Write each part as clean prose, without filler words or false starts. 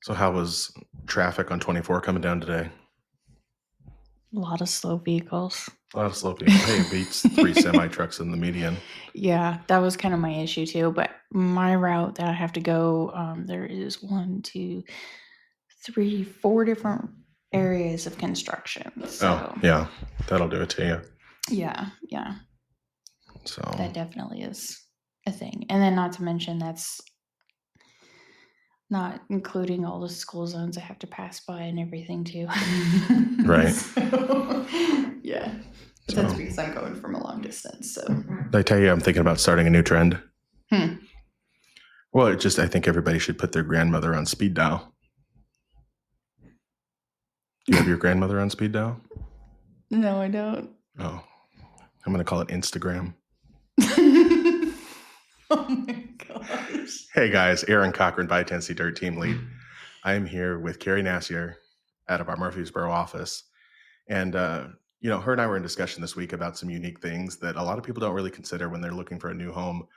So how was traffic on 24 coming down today? A lot of slow vehicles. A lot of slow people. Hey, it beats three semi trucks in the median. Yeah, that was kind of my issue too. But my route that I have to go, there is one, two, three, four different areas of construction. Oh, So yeah, that'll do it to you. yeah, So, that definitely is a thing. And then not to mention that's not including all the school zones I have to pass by and everything too. right. So, yeah. But that's So, because I'm going from a long distance. So, did I tell you I'm thinking about starting a new trend? hmm. Well, I think everybody should put their grandmother on speed dial. Do you have your grandmother on speed dial? No, I don't. Oh, I'm going to call it Instagram. Oh my gosh. Hey guys, Aaron Cochran, by Tennessee Dirt Team Lead. I am here with Kerri Nasser out of our Murfreesboro office. And, her and I were in discussion this week about some unique things that a lot of people don't really consider when they're looking for a new home.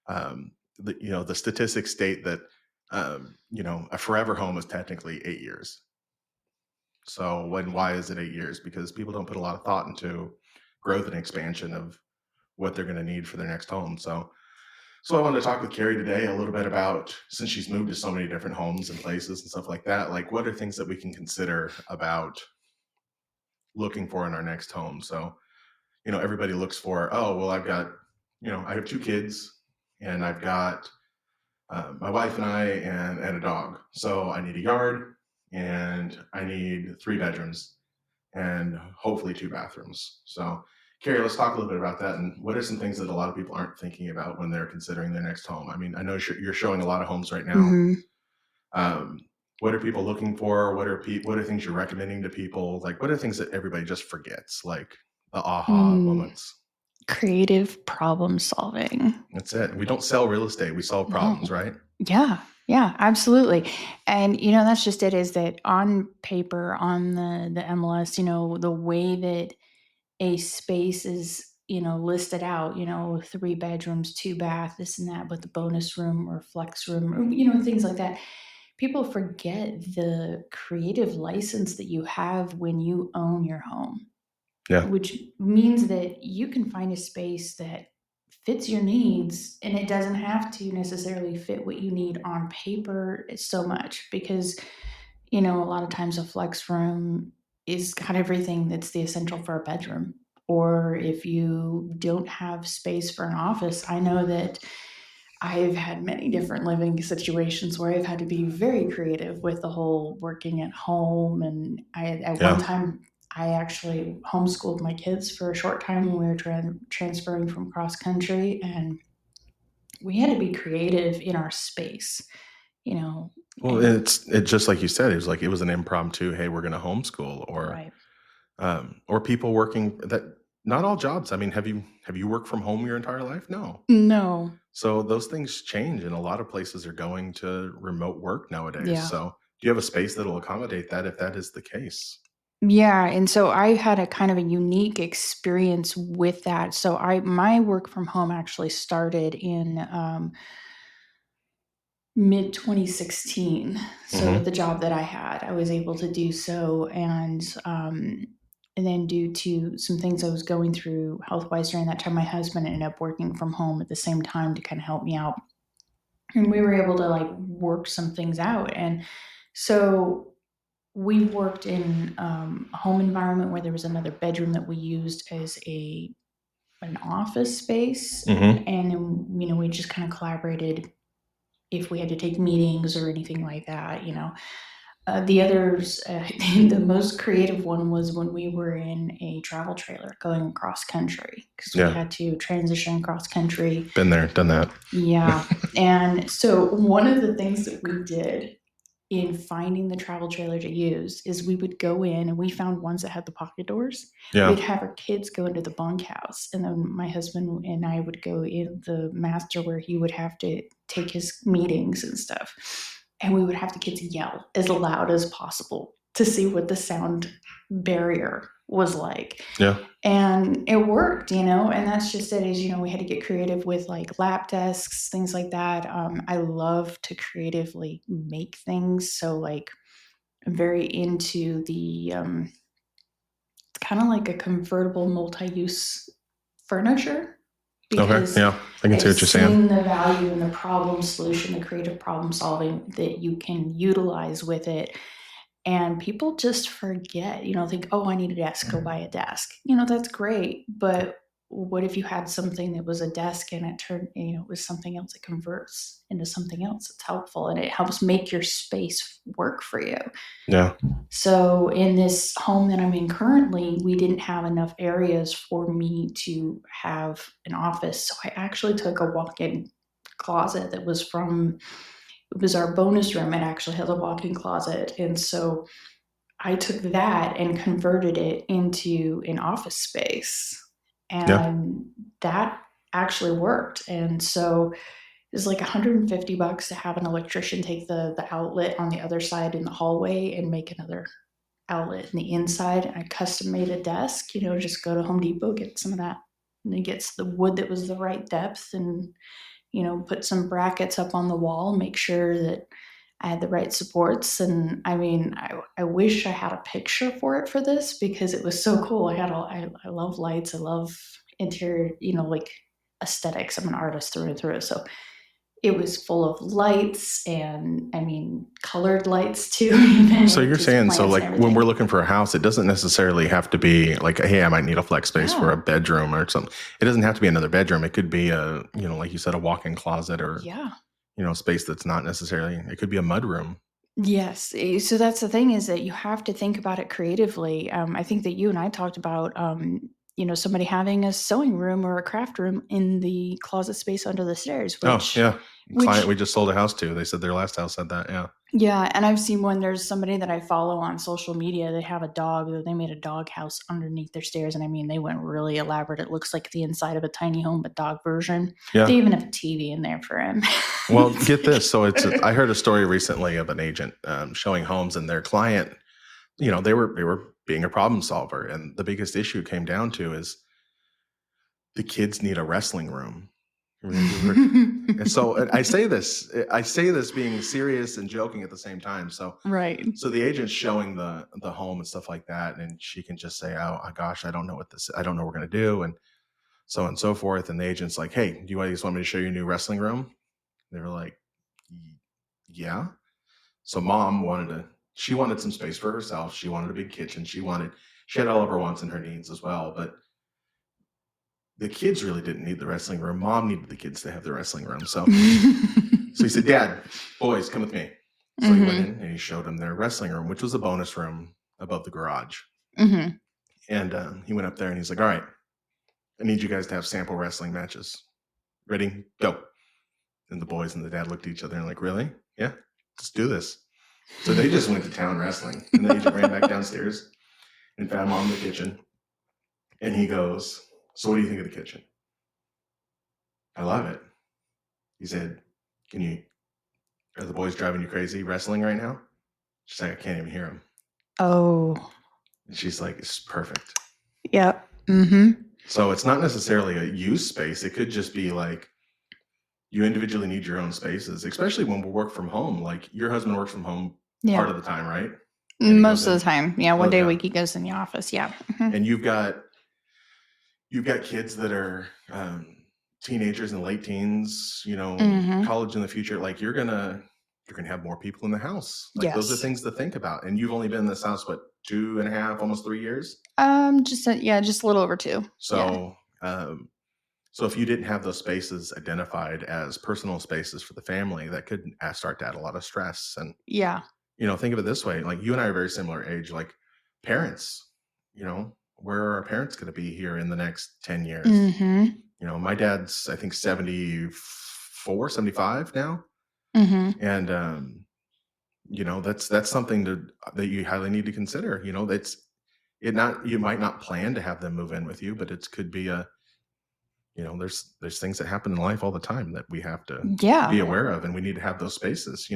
The statistics state that, a forever home is technically 8 years. So why is it 8 years? Because people don't put a lot of thought into growth and expansion of what they're going to need for their next home. So I wanted to talk with Kerri today a little bit about, since she's moved to so many different homes and places and stuff like that, like what are things that we can consider about looking for in our next home? So, everybody looks for, oh, well, I have two kids and I've got my wife and I and a dog. So I need a yard and I need three bedrooms and hopefully two bathrooms. So, Kerri, let's talk a little bit about that. And what are some things that a lot of people aren't thinking about when they're considering their next home? I mean, I know you're showing a lot of homes right now. Hmm. Um, what are people looking for? What are things you're recommending to people? Like, what are things that everybody just forgets? Like the aha moments. Creative problem solving. That's it. We don't sell real estate. We solve problems, No. right? Yeah. Yeah, absolutely. And that's just it, is that on paper, on the MLS, the way that a space is, listed out, three bedrooms, two bath, this and that, with the bonus room or flex room, or, things like that. People forget the creative license that you have when you own your home, Yeah. which means that you can find a space that fits your needs, and it doesn't have to necessarily fit what you need on paper so much, because a lot of times a flex room is got everything that's the essential for a bedroom. Or if you don't have space for an office, I know that I've had many different living situations where I've had to be very creative with the whole working at home. And at one Yeah. time, I actually homeschooled my kids for a short time when we were transferring from cross country, and we had to be creative in our space, you know, Well, and it just like you said, it was an impromptu, hey, we're going to homeschool, right. or people working that, not all jobs. I mean, have you worked from home your entire life? No. No. So those things change, and a lot of places are going to remote work nowadays. Yeah. So do you have a space that'll accommodate that if that is the case? Yeah, and so I had a kind of a unique experience with that. So my work from home actually started in mid 2016. So with Mm-hmm. the job that I had, I was able to do so, and then due to some things I was going through health wise during that time, my husband ended up working from home at the same time to kind of help me out, and we were able to like work some things out. And so we worked in a home environment where there was another bedroom that we used as an office space, Mm-hmm. and then, we just kind of collaborated if we had to take meetings or anything like that. The others, the most creative one was when we were in a travel trailer going cross country, because we Yeah. had to transition cross country. Been there, done that. Yeah. And so one of the things that we did in finding the travel trailer to use is we would go in, and we found ones that had the pocket doors. We'd Yeah. have our kids go into the bunkhouse, and then my husband and I would go in the master where he would have to take his meetings and stuff. And we would have the kids yell as loud as possible to see what the sound barrier was like. Yeah. And it worked, and that's just it is, we had to get creative with like lap desks, things like that. I love to creatively make things. So like I'm very into the, it's kind of like a convertible multi-use furniture Okay. because Yeah. I can see I've what you're saying. seen the value in the problem solution, the creative problem solving that you can utilize with it. And people just forget, think, oh, I need a desk, go buy a desk. That's great. But what if you had something that was a desk and it turned, it was something else that converts into something else that's helpful and it helps make your space work for you? Yeah. So in this home that I'm in currently, we didn't have enough areas for me to have an office. So I actually took a walk-in closet that was from it was our bonus room. It actually has a walk-in closet. And so I took that and converted it into an office space. Yeah. And that actually worked. And so it was like $150 to have an electrician take the outlet on the other side in the hallway and make another outlet in the inside. I custom made a desk, just go to Home Depot, get some of that. And it gets the wood that was the right depth and, put some brackets up on the wall, make sure that I had the right supports. And I mean, I wish I had a picture for it for this because it was so cool. I love lights. I love interior, like aesthetics. I'm an artist through and through. So it was full of lights and I mean, colored lights too, even So with you're just saying, so plants and like when we're everything. looking for a house, it doesn't necessarily have to be like, hey, I might need a flex space for a Yeah. bedroom or something. It doesn't have to be another bedroom. It could be a, like you said, a walk-in closet or, Yeah. space that's not necessarily, it could be a mud room. Yes. So that's the thing is that you have to think about it creatively. I think that you and I talked about, somebody having a sewing room or a craft room in the closet space under the stairs, Oh, which, yeah. Client which, we just sold a house to. They said their last house had that. Yeah. yeah. And I've seen when there's somebody that I follow on social media, they have a dog that they made a dog house underneath their stairs. And I mean, they went really elaborate. It looks like the inside of a tiny home, but dog version. They Yeah. even have a TV in there for him. Well, get this. So I heard a story recently of an agent showing homes and their client, they were being a problem solver. And the biggest issue came down to is the kids need a wrestling room. And so and I say this being serious and joking at the same time. So Right. so the agent's showing the home and stuff like that, and she can just say, "Oh gosh, I don't know I don't know what we're gonna do," and so on and so forth. And the agent's like, "Hey, do you just want me to show you a new wrestling room?" They were like, "Yeah." So mom she wanted some space for herself. She wanted a big kitchen. She had all of her wants and her needs as well, but the kids really didn't need the wrestling room. Mom needed the kids to have the wrestling room. So he said, "Dad, boys, come with me." So he went Mhm. in and he showed them their wrestling room, which was a bonus room above the garage. Mhm. And he went up there and he's like, "All right, I need you guys to have sample wrestling matches. Ready? Go." And the boys and the dad looked at each other and like, "Really? Yeah, let's do this." So they just went to town wrestling. And the agent ran back downstairs and found mom in the kitchen. And he goes, "So what do you think of the kitchen?" "I love it." He said, are the boys driving you crazy wrestling right now?" She's like, "I can't even hear them." Oh. And she's like, "It's perfect." Yep. Mhm. So it's not necessarily a use space. It could just be like you individually need your own spaces, especially when we work from home. Like your husband works from home part Yeah. of the time, right? And he goes Most of the in. time. Yeah, one Oh day a yeah. week he goes in the office. Yeah. Mhm. And you've got kids that are teenagers and late teens, Mhm. college in the future. Like you're gonna have more people in the house. Like those are Yes. things to think about. And you've only been in this house what 2.5, almost 3 years. Just a little over 2. Yeah. So so if you didn't have those spaces identified as personal spaces for the family, that could start to add a lot of stress. And Yeah. think of it this way: like you and I are very similar age. Like parents, where are our parents going to be here in the next 10 years? Mhm. My dad's I think 74, 75 now, Mhm. and that's something that you highly need to consider. That's it. Not you might not plan to have them move in with you, but it could be a there's things that happen in life all the time that we have to be Yeah. aware of, and we need to have those spaces.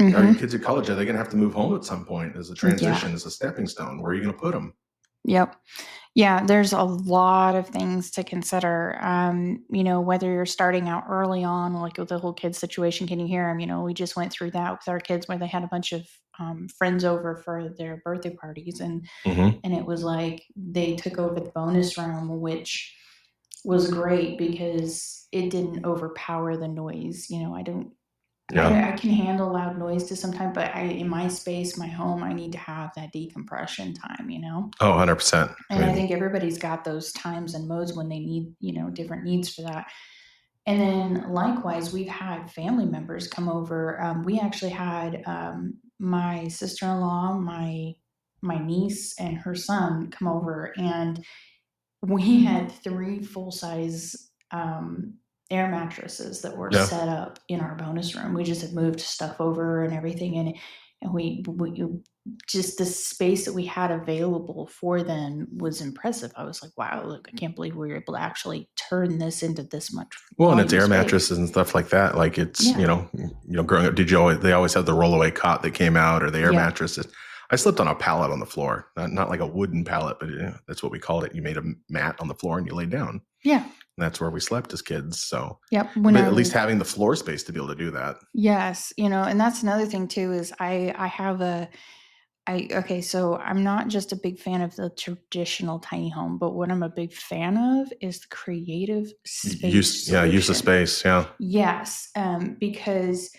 Are your Mhm. kids at college? Are they gonna have to move home at some point as a Yeah. transition, as a stepping stone? Where are you gonna put them? Yep. Yeah, there's a lot of things to consider. Whether you're starting out early on, like with the whole kids situation, can you hear them? We just went through that with our kids where they had a bunch of friends over for their birthday parties, and Mhm. and it was like they took over the bonus room, which was great because it didn't overpower the noise. I don't. Yeah. I can handle loud noise to sometimes, but in my space, my home, I need to have that decompression time. Oh, 100%. I And I mean, think everybody's got those times and modes when they need, different needs for that. And then likewise, we've had family members come over. We actually had my sister-in-law, my niece, and her son come over, and we had 3 full-size, air mattresses that were yeah. set up in our bonus room. We just had moved stuff over and everything, and we just the space that we had available for them was impressive. I was like, "Wow, look, I can't believe we were able to actually turn this into this much Well, and it's volume of air space." mattresses and stuff like that. Like it's, Yeah. growing up, did you always, they always had the rollaway cot that came out or the air Yep. mattresses. I slept on a pallet on the floor, not like a wooden pallet, but that's what we called it. You made a mat on the floor and you laid down. And Yeah. that's where we slept as kids. So, Yep. When but I at least was having the floor space to be able to do that. Yes, and that's another thing too is I have a I okay, so I'm not just a big fan of the traditional tiny home, but what I'm a big fan of is the creative Use, space yeah, use the solution. space. Yeah. Yes, because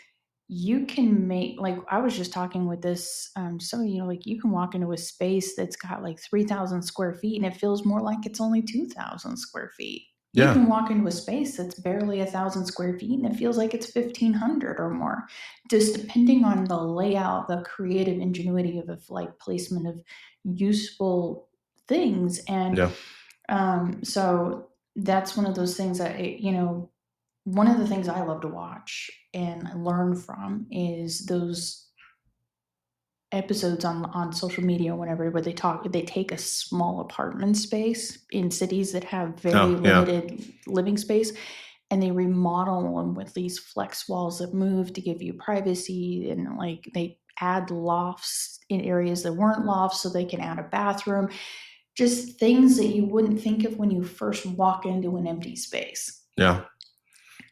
you can make like I was just talking with this somebody, like you can walk into a space that's got like 3,000 square feet and it feels more like it's only 2,000 square feet. You Yeah. can walk into a space that's barely 1,000 square feet and it feels like it's 1,500 or more, just depending on the layout, the creative ingenuity of like placement of useful things. And Yeah. so that's one of those things that one of the things I love to watch and learn from is those episodes on social media or whatever where they take a small apartment space in cities that have very Oh, yeah. limited living space and they remodel them with these flex walls that move to give you privacy, and like they add lofts in areas that weren't lofts so they can add a bathroom, just things that you wouldn't think of when you first walk into an empty space. Yeah.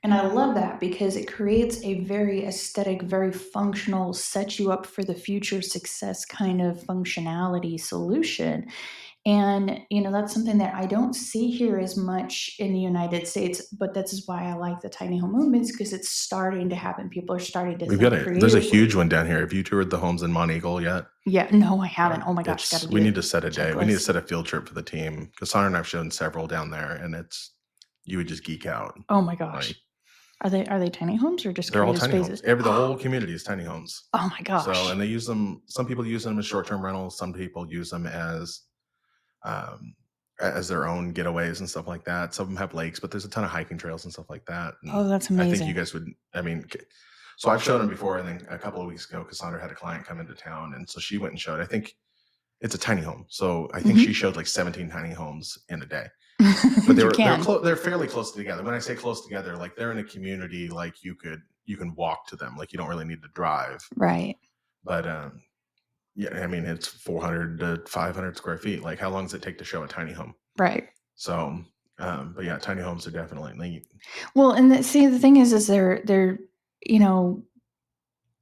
And I love that because it creates a very aesthetic, very functional, set you up for the future success kind of functionality solution. And, that's something that I don't see here as much in the United States, but that's why I like the tiny home movements because it's starting to happen. People are starting to We've got think a, there's a huge creatively. one down here. Have you toured the homes in Monteagle yet? Yeah, no, I haven't. Oh my gosh, got It's, to we do need it. to set a day. We need to Checklist. set a field trip for the team. Cassandra and I've shown several down there, and it's, you would just geek out. Oh my Like gosh. Are they tiny homes or just they're all creative tiny homes. spaces? The whole community is tiny homes. Oh my So, gosh. and they use them. Some people use them as short-term rentals. Some people use them um, as their own getaways and stuff like that. Some of them have lakes, but there's a ton of hiking trails and stuff like that. And Oh, that's I think you amazing. guys would. I mean, so I've shown them before, and then a couple of weeks ago, Cassandra had a client come into town, and so she went and showed. I think it's a tiny home, so I think she Mhm. showed like 17 tiny homes in a day. But You can. they're fairly close together. When I say close together, like they're in a community, like you can walk to them, like you don't really need to drive. Right. But yeah, I mean it's 400 to 500 square feet. Like how long does it take to show a tiny home? Right. So, but yeah, tiny homes are definitely neat. Well, and the thing is they're you know,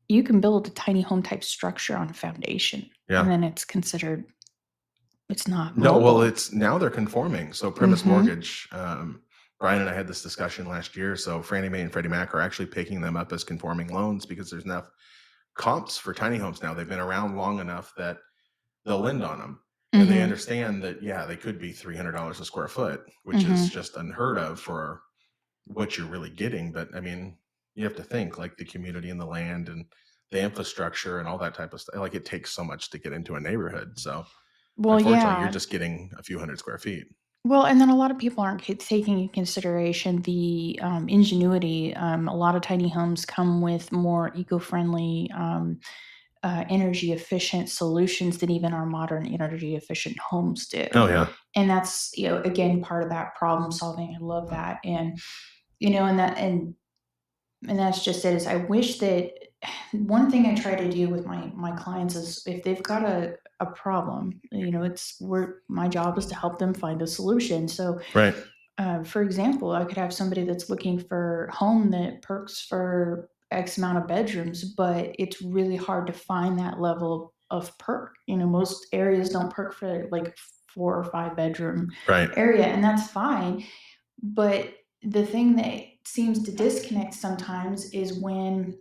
you can build a tiny home type structure on a foundation, and Yeah. then it's not No, well, mobile. it's now they're conforming. So Primus Mhm. Mortgage, Brian and I had this discussion last year. So Fannie Mae and Freddie Mac are actually picking them up as conforming loans because there's enough comps for tiny homes now. They've been around long enough that they'll lend on them. And they Mhm. understand that, yeah, they could be $300 a square foot, which is Mhm. just unheard of for what you're really getting. But I mean, you have to think like the community and the land and the infrastructure and all that type of stuff. Like it takes so much to get into a neighborhood. So Well, unfortunately, you're yeah. just getting a few hundred square feet. Well, and then a lot of people aren't taking into consideration the ingenuity. A lot of tiny homes come with more eco-friendly, energy efficient solutions than even our modern energy efficient homes do. Oh yeah. And that's, again, part of that problem solving. I love that. And, you know, and that, and that's just it is I wish that one thing I try to do with my clients is if they've got a problem, it's where my job is to help them find a solution. So, Right. for example, I could have somebody that's looking for home that perks for X amount of bedrooms, but it's really hard to find that level of perk. Most areas don't perk for like 4 or 5 bedroom Right. area, and that's fine. But the thing that seems to disconnect sometimes is when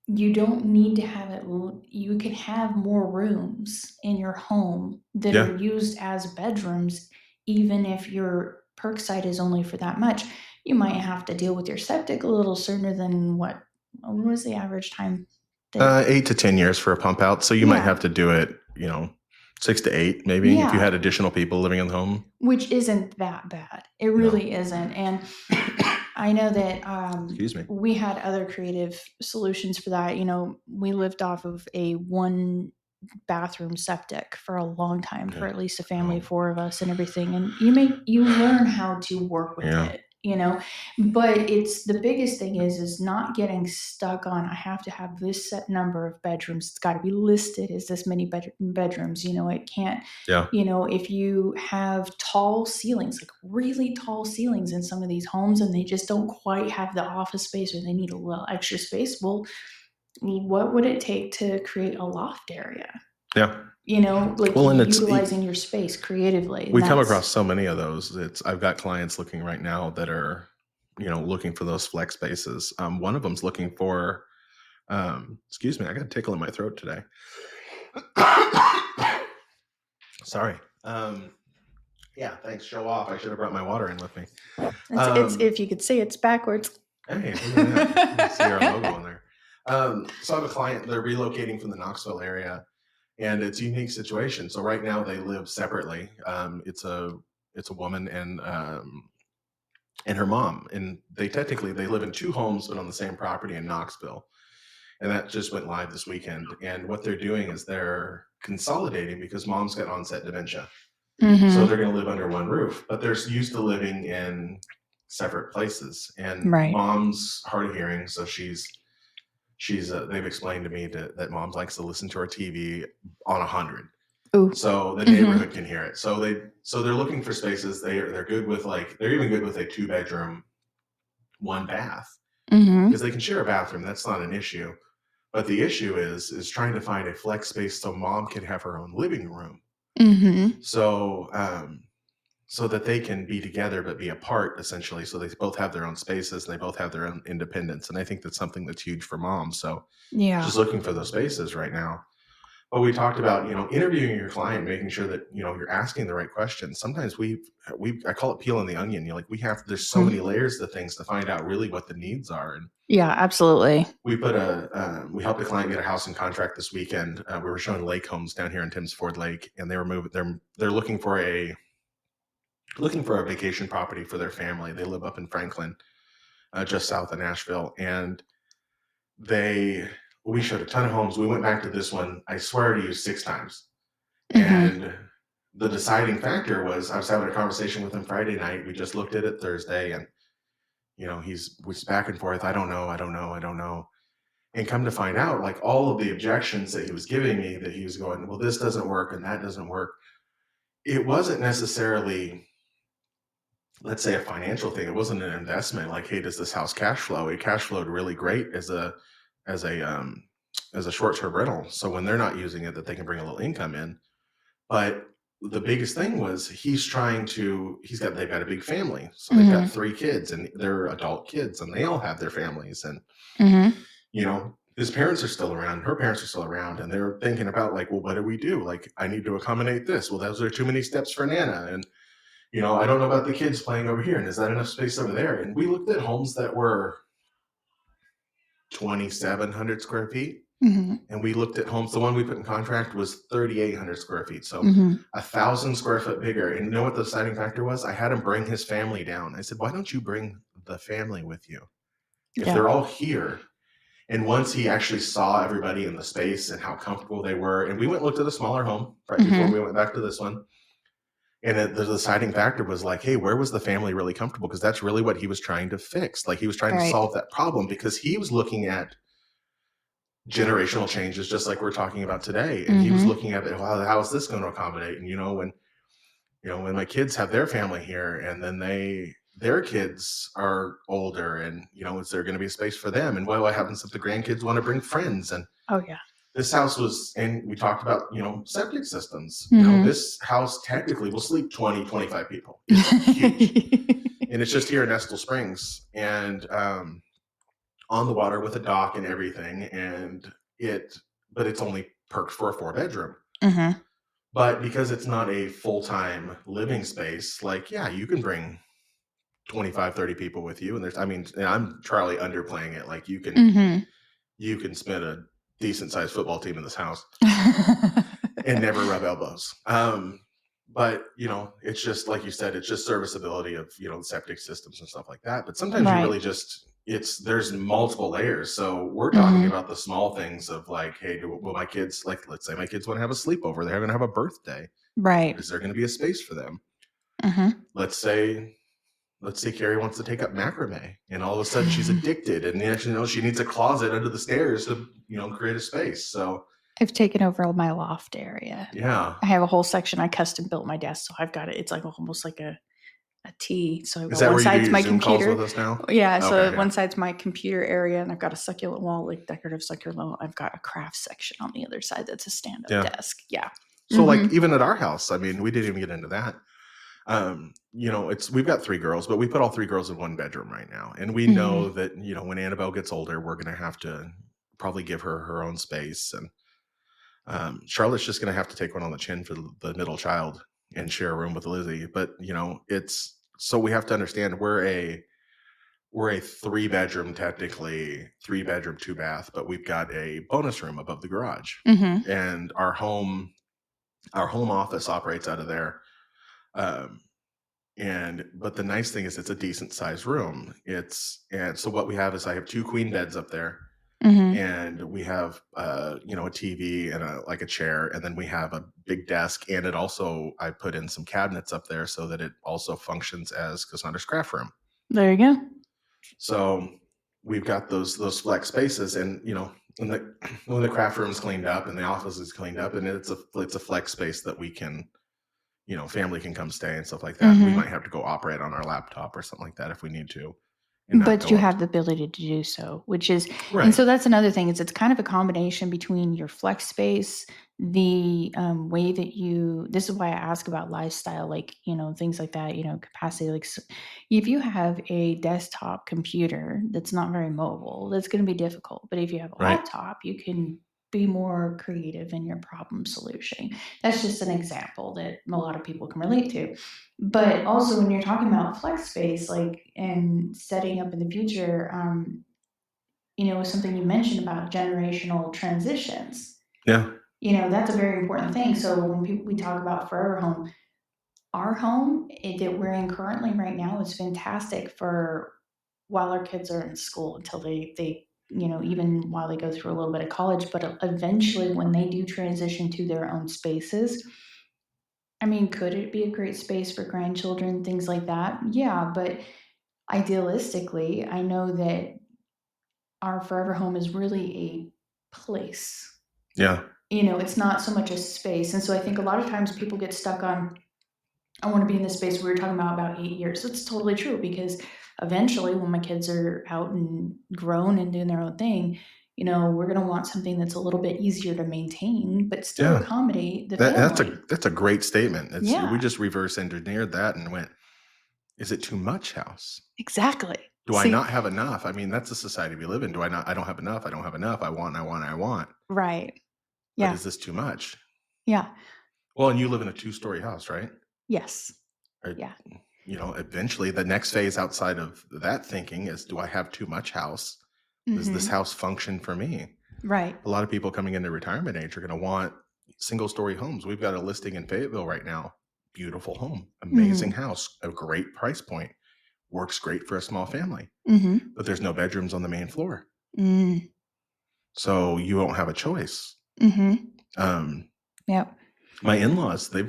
you don't need to have it, you can have more rooms in your home that Yeah. are used as bedrooms, even if your perk site is only for that much. You might have to deal with your septic a little sooner than what was the average time that 8 to 10 years for a pump out. So you might yeah, have to do it, 6 to 8, maybe, if you yeah, had additional people living in the home. which isn't that bad. It No. really isn't. And I know that Excuse me. we had other creative solutions for that. We lived off of a one bathroom septic for a long time, for Yeah. at least a family Oh, of 4 of us and everything. And you learn how to work with yeah. it. But it's the biggest thing is not getting stuck on I have to have this set number of bedrooms. It's got to be listed as this many bedrooms. It can't. Yeah. If you have tall ceilings, like really tall ceilings in some of these homes, and they just don't quite have the office space or they need a little extra space, well, what would it take to create a loft area? Yeah. Like Well, and utilizing your space creatively. And we come that's, across so many of those. I've got clients looking right now that are, looking for those flex spaces. One of them's looking for, excuse me, I got a tickle in my throat today. Sorry. Yeah, thanks. Show off. I should have brought my water in with me. it's if you could say it's backwards. Hey, look at that. You see our logo on there. So I have a client, they're relocating from the Knoxville area, and it's a unique situation. So right now they live separately. It's a woman and her mom, and they live in two homes, but on the same property in Knoxville. And that just went live this weekend. And what they're doing is they're consolidating because mom's got onset dementia. So they're Mm-hmm. going to live under one roof, but they're used to living in separate places. And Right. mom's hard of hearing, so they've explained to me that mom likes to listen to her TV on 100. Ooh. So the Mm-hmm. neighborhood can hear it. So they're looking for spaces. They're good with they're even good with a 2 bedroom, 1 bath, Mm-hmm. because they can share a bathroom. That's not an issue. But the issue is trying to find a flex space so mom can have her own living room. Mm-hmm. So that they can be together but be apart, essentially. So they both have their own spaces and they both have their own independence. And I think that's something that's huge for moms. So Yeah. just looking for those spaces right now. But we talked about, interviewing your client, making sure that, you're asking the right questions. Sometimes I call it peeling the onion. There's so many layers to things to find out really what the needs are. And Yeah, absolutely. we helped a client get a house in contract this weekend. We were showing lake homes down here in Timms Ford Lake, and they were they're looking for a vacation property for their family. They live up in Franklin, just south of Nashville, and we showed a ton of homes. We went back to this one, I swear to you, 6 times. Mm-hmm. And the deciding factor was I was having a conversation with him Friday night. We just looked at it Thursday, and he's back and forth. I don't know. And come to find out, like all of the objections that he was giving me, that he was going, well, this doesn't work and that doesn't work. It wasn't necessarily, let's say, a financial thing. It wasn't an investment. Like, hey, does this house cash flow? It cash flowed really great as a as a um, as a short-term rental. So when they're not using it, that they can bring a little income in. But the biggest thing was they've got a big family. So they've got 3 kids, and they're adult kids, and they all have their families. And, Mm-hmm. his parents are still around, her parents are still around, and they're thinking about, like, well, what do we do? Like, I need to accommodate this. Well, those are too many steps for Nana. And, I don't know about the kids playing over here. And is that enough space over there? And we looked at homes that were 2,700 square feet. Mm-hmm. And we looked at homes. The one we put in contract was 3,800 square feet. So Mm-hmm. 1,000 square foot bigger. And you know what the deciding factor was? I had him bring his family down. I said, why don't you bring the family with you? If Yeah. they're all here. And once he actually saw everybody in the space and how comfortable they were, and we went and looked at a smaller home right before we went back to this one. And the deciding factor was like, hey, where was the family really comfortable? Because that's really what he was trying to fix. Like, he was trying to solve that problem, because he was looking at generational changes, just like we're talking about today. And he was Mhm. looking at it, well, how is this going to accommodate? And when my kids have their family here, and then their kids are older, and is there going to be a space for them? And what happens if the grandkids want to bring friends? And Oh, yeah. this house was, and we talked about, septic systems. Mhm. This house technically will sleep 20, 25 people. It's huge. And it's just here in Estill Springs, and on the water with a dock and everything. But it's only perked for a 4 bedroom. Mhm. But because it's not a full-time living space, like, yeah, you can bring 25, 30 people with you. And and I'm Charlie underplaying it. Like, Mhm. you can spend a decent sized football team in this house and never rub elbows. But it's just like you said, it's just serviceability of septic systems and stuff like that. But sometimes you Right. really just it's there's multiple layers. So we're talking Mhm. about the small things of, like, hey, will my kids, like, let's say my kids want to have a sleepover, they're going to have a birthday. Right. Is there going to be a space for them? Mhm. Let's say Carrie wants to take up macrame, and all of a sudden she's addicted, and she needs a closet under the stairs to create a space. So I've taken over my loft area. yeah, I have a whole section I custom built my desk, so I've got it. It's like almost like a T. So I've is got that one where you do side's your my Zoom calls with computer. us now? Yeah, Okay, so yeah. one side's my computer area, and I've got a succulent wall, like decorative succulent wall. I've got a craft section on the other side that's a stand-up Yeah. desk. Yeah. So, like, Mhm. even at our house, I mean, we didn't even get into that. It's we've got 3 girls, but we put all 3 girls in 1 bedroom right now. And we know Mhm. that, when Annabelle gets older, we're gonna have to probably give her her own space. And Charlotte's just gonna have to take one on the chin for the middle child and share a room with Lizzie. But it's so we have to understand we're a 3 bedroom, technically 3 bedroom, 2 bath, but we've got a bonus room above the garage. Mhm. And our home office operates out of there. Um, and but the nice thing is it's a decent sized room. And so what we have is I have 2 queen beds up there, Mhm. and we have a TV and a chair, and then we have a big desk, and it also I put in some cabinets up there so that it also functions as Cassandra's craft room. There you go. So we've got those flex spaces. And when the when the craft room is cleaned up and the office is cleaned up, and it's a flex space that we can, family can come stay and stuff like that. We might Mhm. have to go operate on our laptop or something like that if we need to, and not But you go up. have the ability to do so, which is and Right. so that's another thing is it's kind of a combination between your flex space, the, way that you this is why I ask about lifestyle, like, things like that, capacity, like, if you have a desktop computer that's not very mobile, that's gonna be difficult, but if you have a Right. laptop, you can be more creative in your problem solution. That's just an example that a lot of people can relate to. But also when you're talking about flex space, like, and setting up in the future, something you mentioned about generational transitions, Yeah. that's a very important thing. So when we talk about forever home, our home that we're in currently right now is fantastic for while our kids are in school until they even while they go through a little bit of college, but eventually when they do transition to their own spaces, I mean, could it be a great space for grandchildren, things like that? Yeah, but idealistically, I know that our forever home is really a place. Yeah. It's not so much a space. And so I think a lot of times people get stuck on, I want to be in this space we were talking about 8 years. It's totally true because eventually, when my kids are out and grown and doing their own thing, we're going to want something that's a little bit easier to maintain, but still Yeah. accommodate the That's a family. that's a great statement. We Yeah, just reverse engineered that and went, is it too much house? exactly. Do I See, not have enough? I mean, that's the society we live in. I don't have enough. I don't have enough. I want, I want, I want. right. But Yeah. is this too much? Yeah. Well, and you live in a two-story house, right? Yes. Or, Yeah. eventually the next phase outside of that thinking is, do I have too much house? Does this Mhm. house function for me? Right. A lot of people coming into retirement age are going to want single story homes. We've got a listing in Fayetteville right now. Beautiful home, amazing Mhm. house, a great price point, works great for a small family, Mhm. but there's no bedrooms on the main floor. Mm. So you won't have a choice. Mhm. Um, Yep. my in-laws, they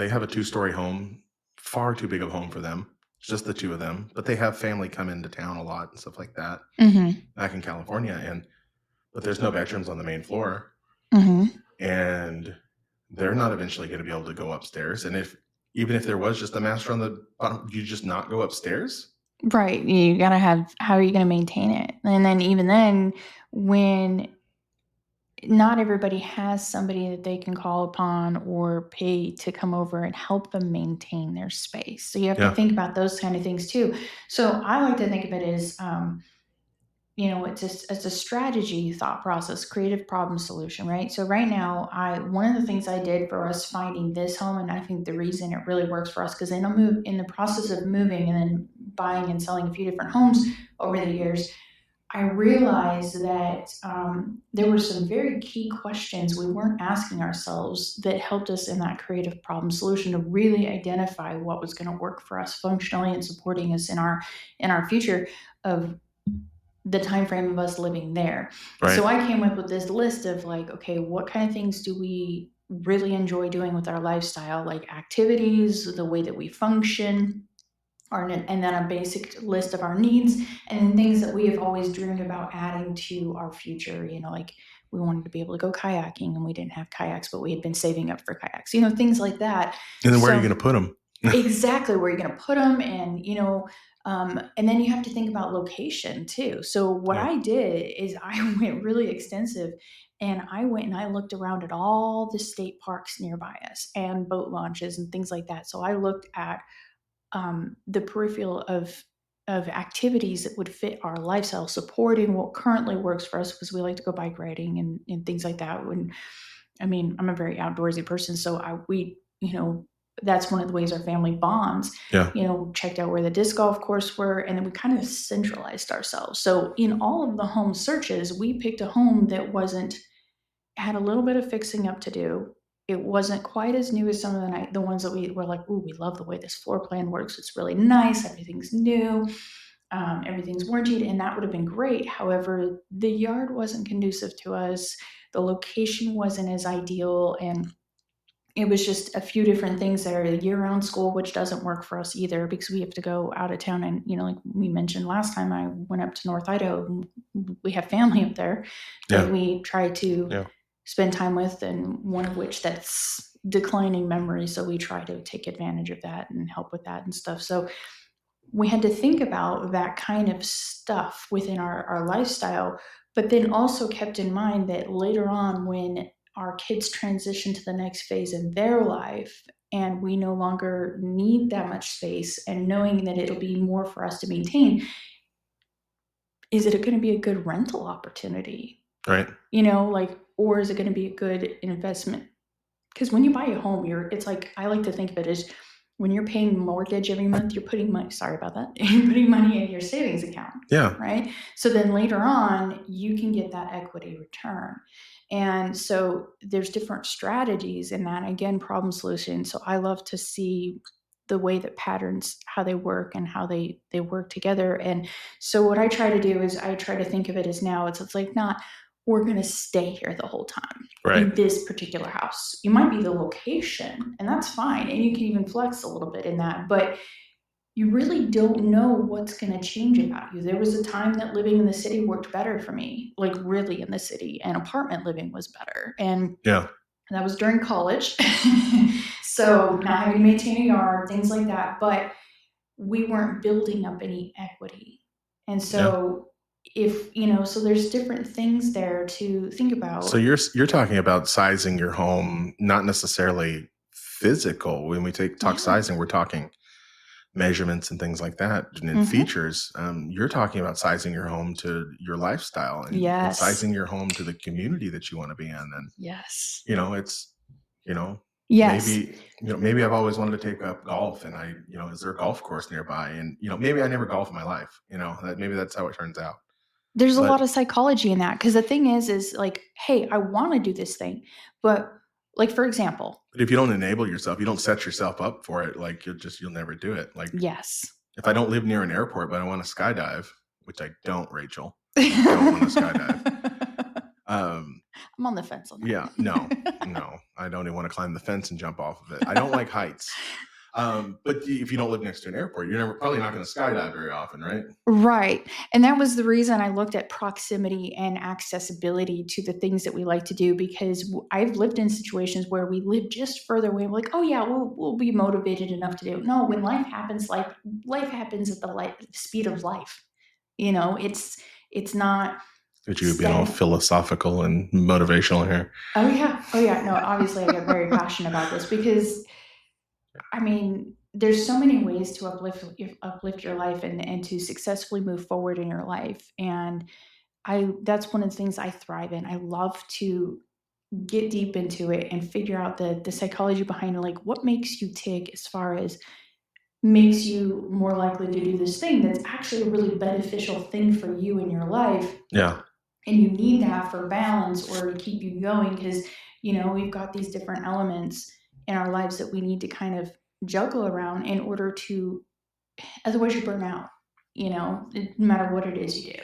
have a two-story home, far too big of a home for them. It's just the two of them, but they have family come into town a lot and stuff like that Mhm. back in California. And but there's no bedrooms on the main floor, Mhm. and they're not eventually gonna be able to go upstairs, and if even if there was just a master on the bottom, you just not go upstairs? Right, you gotta have how are you gonna maintain it? And then even then, when not everybody has somebody that they can call upon or pay to come over and help them maintain their space. So you have to Yeah, think about those kind of things too. So I like to think of it as, it's a strategy thought process, creative problem solution, right? So right now, I one of the things I did for us finding this home, and I think the reason it really works for us, because in the process of moving and then buying and selling a few different homes over the years, I realized that there were some very key questions we weren't asking ourselves that helped us in that creative problem solution to really identify what was going to work for us functionally and supporting us in our future of the time frame of us living there. right. So I came up with this list of like, okay, what kind of things do we really enjoy doing with our lifestyle, like activities, the way that we function, and then a basic list of our needs, and then things that we have always dreamed about adding to our future. Like we wanted to be able to go kayaking and we didn't have kayaks, but we had been saving up for kayaks, things like that. And then where are you So gonna put them? exactly where you're going to put them, and and then you have to think about location too. So what Yeah. I did is I went really extensive, and I went and I looked around at all the state parks nearby us and boat launches and things like that. So I looked at the peripheral of activities that would fit our lifestyle, supporting what currently works for us, because we like to go bike riding and things like that. I'm a very outdoorsy person, so that's one of the ways our family bonds. Yeah. Checked out where the disc golf course were, and then we kind of centralized ourselves. So in all of the home searches, we picked a home that wasn't had a little bit of fixing up to do. It wasn't quite as new as some of the ones that we were like, "Ooh, we love the way this floor plan works. It's really nice. Everything's new. Everything's warranted," and that would have been great. However, the yard wasn't conducive to us. The location wasn't as ideal, and it was just a few different things that are year-round school, which doesn't work for us either because we have to go out of town. And like we mentioned last time, I went up to North Idaho. We have family up there that Yeah. we try to Yeah. spend time with, and one of which that's declining memory. So we try to take advantage of that and help with that and stuff. So we had to think about that kind of stuff within our lifestyle, but then also kept in mind that later on, when our kids transition to the next phase in their life and we no longer need that much space, and knowing that it'll be more for us to maintain, is it going to be a good rental opportunity? Right. Or is it going to be a good investment? Because when you buy a home, it's like I like to think of it as when you're paying mortgage every month, you're putting money. Sorry about that. You're putting money in your savings account, Yeah. right? So then later on, you can get that equity return. And so there's different strategies in that. Again, problem solution. So I love to see the way that patterns, how they work and how they work together. And so what I try to do is I try to think of it as now it's like not we're going to stay here the whole time Right. in this particular house. You might be the location, and that's fine. And you can even flex a little bit in that, but you really don't know what's going to change about you. There was a time that living in the city worked better for me, like really in the city, and apartment living was better. And Yeah. that was during college. So not having to maintain a yard, things like that. But we weren't building up any equity. And Yeah. so so there's different things there to think So about. you're talking about sizing your home, not necessarily physical. When we take talk Yeah. sizing, we're talking measurements and things like that, and then Mhm. features. You're talking about sizing your home to your lifestyle and Yes. sizing your home to the community that you want to be in. And Yes. it's you know Yes. maybe I've always wanted to take up golf, and is there a golf course nearby? And maybe I never golf in my life. That maybe that's how it turns out. There's a But lot of psychology in that because the thing is like, "Hey, I wanna do this thing," but, like, for example. But if you don't enable yourself, you don't set yourself up for it, like, you'll never do it. Like, Yes. if I don't live near an airport, but I wanna skydive, which I don't, Rachel, I don't wanna skydive. I'm Um, on the fence on yeah, no, that. no, I don't even wanna climb the fence and jump off of it. I don't like heights. But if you don't live next to an airport, you're never probably not going to skydive very often, right? Right, and that was the reason I looked at proximity and accessibility to the things that we like to do because I've lived in situations where we live just further away. We're like, oh yeah, we'll be motivated enough to do it. No, when life happens at the speed of life. It's not That you being all stagnant. philosophical and motivational here. Oh yeah, oh yeah. No, obviously I get very passionate about this because I mean, there's so many ways to uplift your life and to successfully move forward in your life. And I that's one of the things I thrive in. I love to get deep into it and figure out the psychology behind it, like what makes you tick as far as makes you more likely to do this thing that's actually a really beneficial thing for you in your life, Yeah. and you need that for balance or to keep you going because we've got these different elements in our lives that we need to kind of juggle around in order to, otherwise you burn out, no matter what it is you do.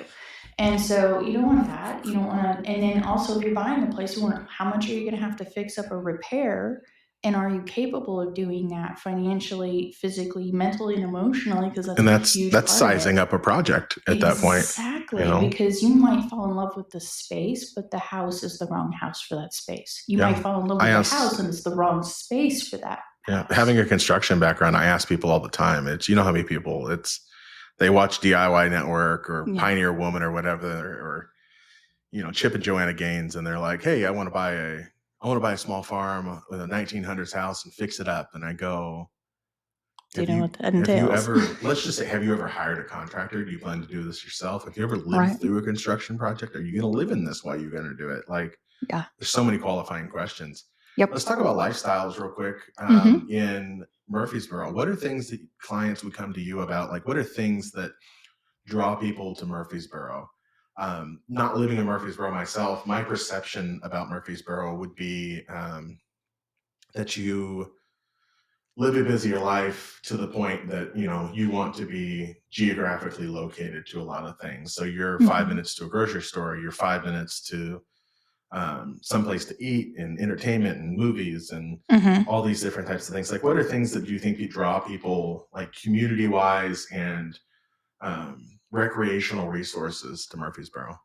And so you don't want that. You don't want to. And then also, if you're buying a place, you want how much are you going to have to fix up or repair? And are you capable of doing that financially, physically, mentally, and emotionally? Because that's And a that's huge that's part of it. sizing up a project at that point, you Exactly, know? because you might fall in love with the space, but the house is the wrong house for that space. You might Yeah. fall in love I with the ask house and it's the wrong space for that Yeah, having house. a construction background, I ask people all the time. It's you know how many people they watch DIY Network or Yeah. Pioneer Woman or whatever, or Chip and Joanna Gaines, and they're like, "Hey, I want to buy a small farm with a 1900s house and fix it up." And I go, Do you "Have know you what that have you entails? ever? Let's just say, have you ever hired a contractor? Do you plan to do this yourself? Have you ever lived Right. through a construction project? Are you going to live in this while you're going to do it? Like, Yeah. there's so many qualifying questions. Yep. Let's talk about lifestyles real quick. Hmm. In Murfreesboro, what are things that clients would come to you about? Like, what are things that draw people to Murfreesboro? Not living in Murfreesboro myself, my perception about Murfreesboro would be that you live a busier life to the point that you want to be geographically located to a lot of things. So you're 5 minutes to a grocery store, you're 5 minutes to someplace to eat and entertainment and movies and Hmm. all these different types of things. Like, what are things that you think you draw people, like community wise and recreational resources to Murfreesboro?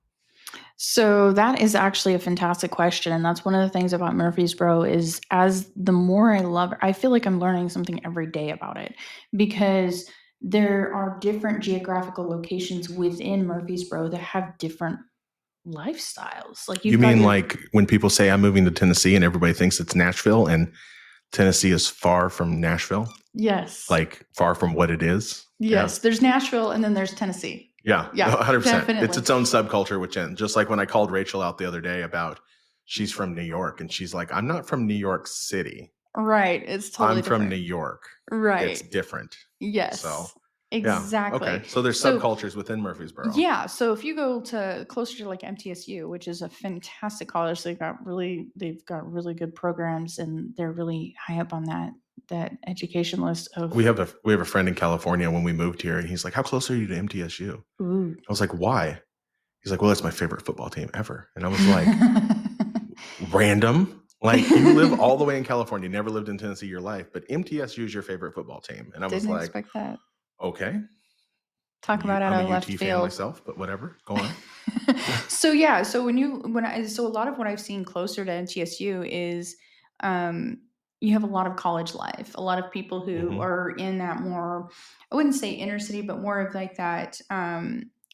So that is actually a fantastic question, and that's one of the things about Murfreesboro is as the more I love it, I feel like I'm learning something every day about it because there are different geographical locations within Murfreesboro that have different lifestyles. Like You you've got mean your like when people say I'm moving to Tennessee and everybody thinks it's Nashville and Tennessee is far from Nashville, yes, like far from what it is? Yeah. yes. There's Nashville, and then there's Tennessee. Yeah, Yeah, 100%. It's definitely. its own subculture within. Just like when I called Rachel out the other day about she's from New York, and she's like, "I'm not from New York City. Right. It's I'm totally from New different. York. It's Right. different." So, Yes. yeah, okay. Exactly. So there's So subcultures within Murfreesboro. yeah, so if you go to closer to like MTSU, which is a fantastic college, they've got really good programs and they're really high up on that education list We of have a friend in California when we moved here, and he's like, "How close are you to MTSU?" ooh. I was like, "Why?" He's like, "Well, that's my favorite football team ever." And I was like, "Random? Like you live all the way in California, never lived in Tennessee your life, but MTSU is your favorite football team." And I was Didn't like, expect that. "Okay." Talk about out I'm a of left UT fan field. myself, but whatever. Go on. So yeah, so a lot of what I've seen closer to NTSU is um you have a lot of college life, a lot of people who Mhm. are in that more, I wouldn't say inner city, but more of like that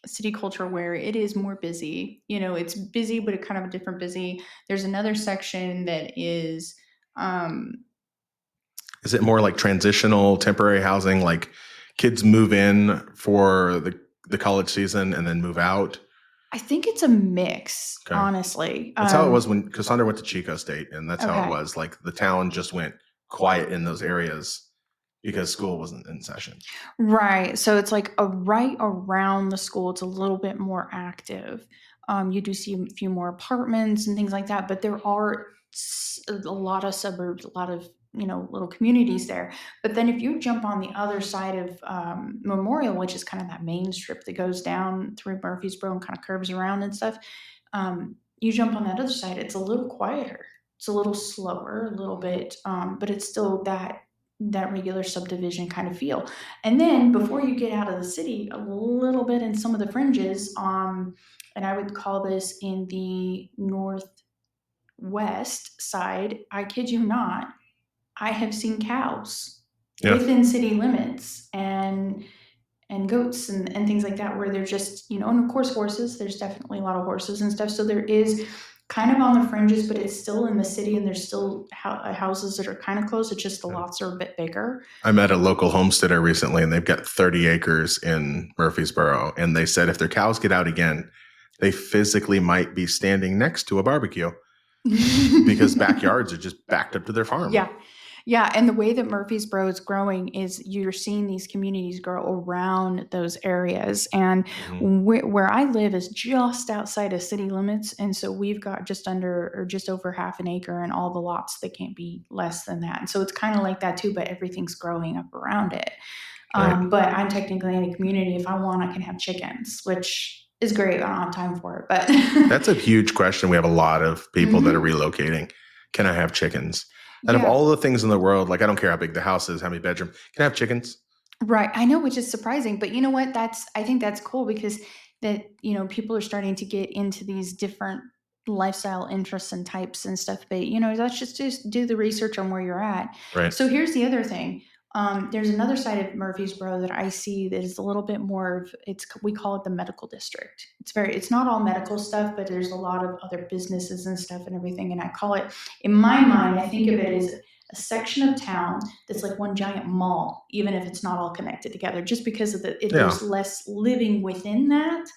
city culture where it is more busy. It's busy, but it kind of a different busy. There's another section that is um Is it more like transitional temporary housing, like kids move in for the college season and then move out? I think it's a mix, Okay. honestly. That's how it was when Cassandra went to Chico State, and that's how it Okay. was. Like the town just went quiet in those areas because school wasn't in session. Right. So it's like right around the school, it's a little bit more active. You do see a few more apartments and things like that, but there are a lot of suburbs, a lot of little communities there. But then if you jump on the other side of Memorial, which is kind of that main strip that goes down through Murfreesboro and kind of curves around and stuff, you jump on that other side, it's a little quieter. It's a little slower, a little bit, but it's still that. that regular subdivision kind of feel. And then before you get out of the city, a little bit in some of the fringes, and I would call this in the northwest side, I kid you not, I have seen cows Yeah. within city limits and goats and things like that where they're just, and of course horses, there's definitely a lot of horses and stuff. So there is kind of on the fringes, but it's still in the city and there's still houses that are kind of close. It's just the lots are a bit bigger. I met a local homesteader recently, and they've got 30 acres in Murfreesboro. And they said if their cows get out again, they physically might be standing next to a barbecue because backyards are just backed up to their farm. Yeah. Yeah, and the way that Murfreesboro is growing is you're seeing these communities grow around those areas. And where I live is just outside of city limits. And so we've got just under or just over half an acre, and all the lots, they can't be less than that. And so it's kind of like that too, but everything's growing up around it. Right. But I'm technically in a community. If I want, I can have chickens, which is great. I don't have time for it, but That's a huge question. We have a lot of people that are relocating. Can I have chickens? Out of all the things in the world, like I don't care how big the house is, how many bedrooms, can I have chickens? Right. I know, which is surprising, but you know what? I think that's cool because people are starting to get into these different lifestyle interests and types and stuff. But let's just do the research on where you're at. Right. So here's the other thing. There's another side of Murfreesboro that I see that is a little bit more of we call it the medical district. It's not all medical stuff, but there's a lot of other businesses and stuff and everything. And I call it, in my mind, I think of it as a section of town that's like one giant mall, even if it's not all connected together, just because of there's less living within that.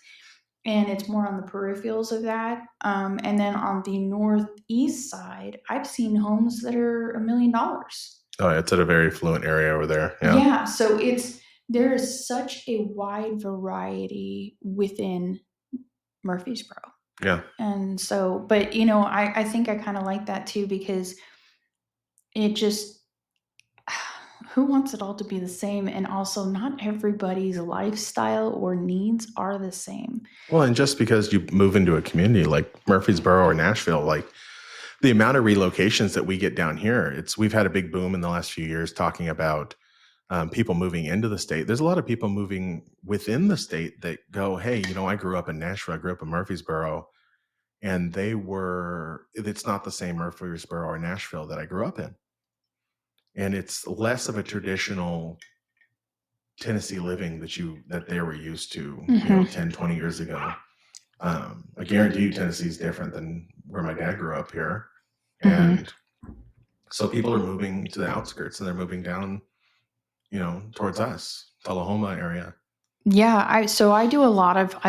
And it's more on the peripherals of that. And then on the northeast side, I've seen homes that are $1 million. Oh, it's at a very affluent area over there. Yeah. So there is such a wide variety within Murfreesboro. Yeah. And so, but I think I kind of like that too, because it just, who wants it all to be the same? And also, not everybody's lifestyle or needs are the same. Well, and just because you move into a community like Murfreesboro or Nashville, like the amount of relocations that we get down here, we've had a big boom in the last few years talking about people moving into the state. There's a lot of people moving within the state that go, hey, I grew up in Nashville, I grew up in Murfreesboro, and it's not the same Murfreesboro or Nashville that I grew up in. And it's less of a traditional Tennessee living that they were used to, 10, 20 years ago. I guarantee you Tennessee's different than where my dad grew up here. And so people are moving to the outskirts, and they're moving down, towards us, Tullahoma area. Yeah, I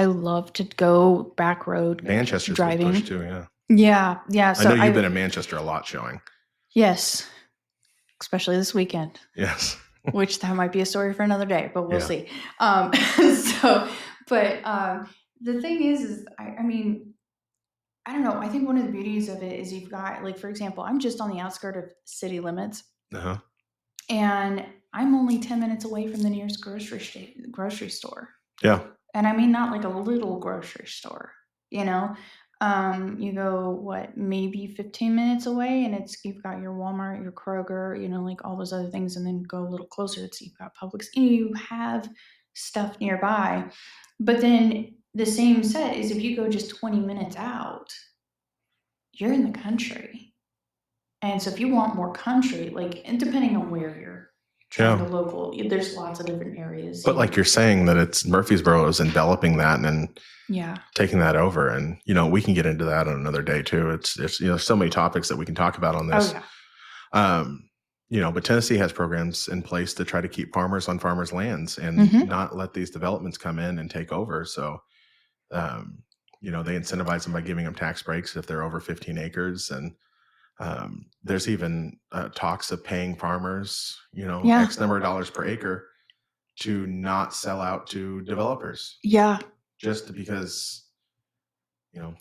love to go back road. Manchester's driving. Pushed too, yeah. Yeah, yeah. So I know you've been in Manchester a lot showing. Yes, especially this weekend. Yes. Which that might be a story for another day, but we'll see. The thing is I mean, I don't know. I think one of the beauties of it is you've got, like, for example, I'm just on the outskirts of city limits. And I'm only 10 minutes away from the nearest grocery store. Yeah. And I mean, not like a little grocery store, you go, maybe 15 minutes away, and you've got your Walmart, your Kroger, like all those other things. And then go a little closer, you've got Publix, and you have stuff nearby. But then the same set is if you go just 20 minutes out, you're in the country. And so if you want more country, and depending on where you're trying to local, there's lots of different areas. But like you're saying that it's Murfreesboro is enveloping that and taking that over. And, we can get into that on another day too. There's so many topics that we can talk about on this. But Tennessee has programs in place to try to keep farmers on farmers' lands and not let these developments come in and take over. So, they incentivize them by giving them tax breaks if they're over 15 acres. And there's even talks of paying farmers, X number of dollars per acre to not sell out to developers. Yeah. Just because,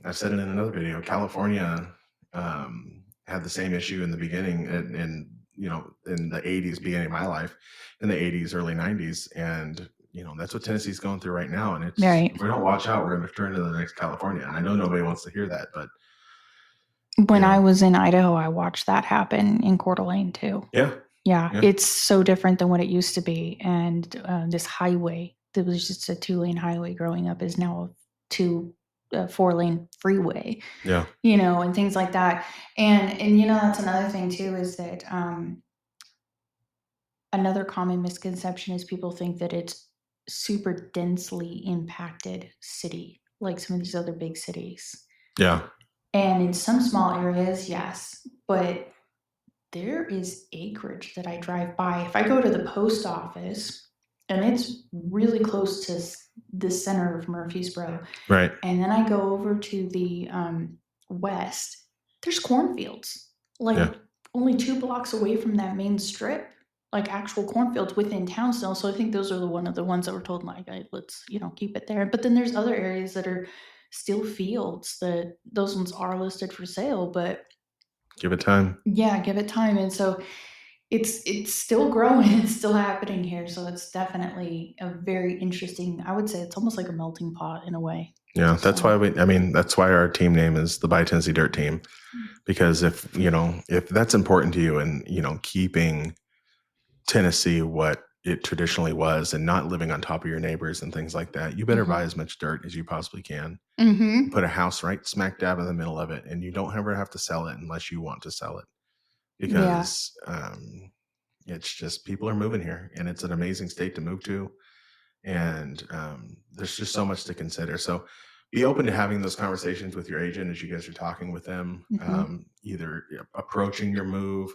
I've said it in another video, California had the same issue in the beginning in the 80s, beginning of my life, in the 80s, early 90s. And, that's what Tennessee's going through right now. And if we don't watch out, we're going to turn into the next California. And I know nobody wants to hear that, but when I was in Idaho, I watched that happen in Coeur d'Alene too. Yeah. Yeah, Yeah. it's so different than what it used to be, and, this highway that was just a two-lane highway growing up is now a 4-lane freeway, Yeah. and things like that, and, that's another thing too is that, another common misconception is people think that it's super densely impacted city, like some of these other big cities, Yeah. and in some small areas, yes, but there is acreage that I drive by. If I go to the post office, and it's really close to the center of Murfreesboro, Right. and then I go over to the west, there's cornfields, Yeah. like only 2 blocks away from that main strip, like actual cornfields within town still. So I think those are the one of the ones that were told, like, let's keep it there. But then there's other areas that are still fields that those ones are listed for sale, but Give it time. yeah, give it time. And so it's still growing, it's still happening here, so it's definitely a very interesting. I would say it's almost like a melting pot in a way. Yeah. That's So why that's why our team name is the By Tennessee Dirt Team. Because if that's important to you and, keeping Tennessee what it traditionally was and not living on top of your neighbors and things like that, you better buy mhm. as much dirt as you possibly can. Mhm. Put a house right smack dab in the middle of it, and you don't ever have to sell it unless you want to sell it. Yeah. Because it's just people are moving here, and it's an amazing state to move to, and there's just so much to consider. So be open to having those conversations with your agent as you guys are talking with them, Mhm. either approaching your move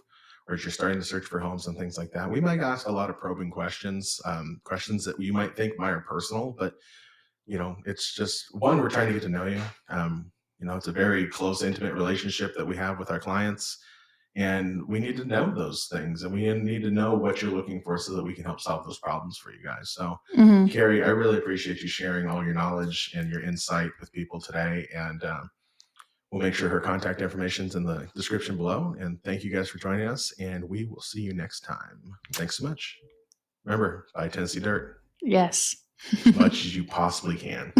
or as you're starting to search for homes and things like that. We might ask a lot of probing questions, questions that you might think might are personal, but it's just one, we're trying to get to know you. It's a very close, intimate relationship that we have with our clients, and we need to know those things, and we need to know what you're looking for so that we can help solve those problems for you guys. So, Mhm. Kerri, I really appreciate you sharing all your knowledge and your insight with people today. And we'll make sure her contact information is in the description below. And thank you guys for joining us. And we will see you next time. Thanks so much. Remember, buy Tennessee Dirt Yes. as much as you possibly can.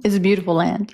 It's a beautiful land.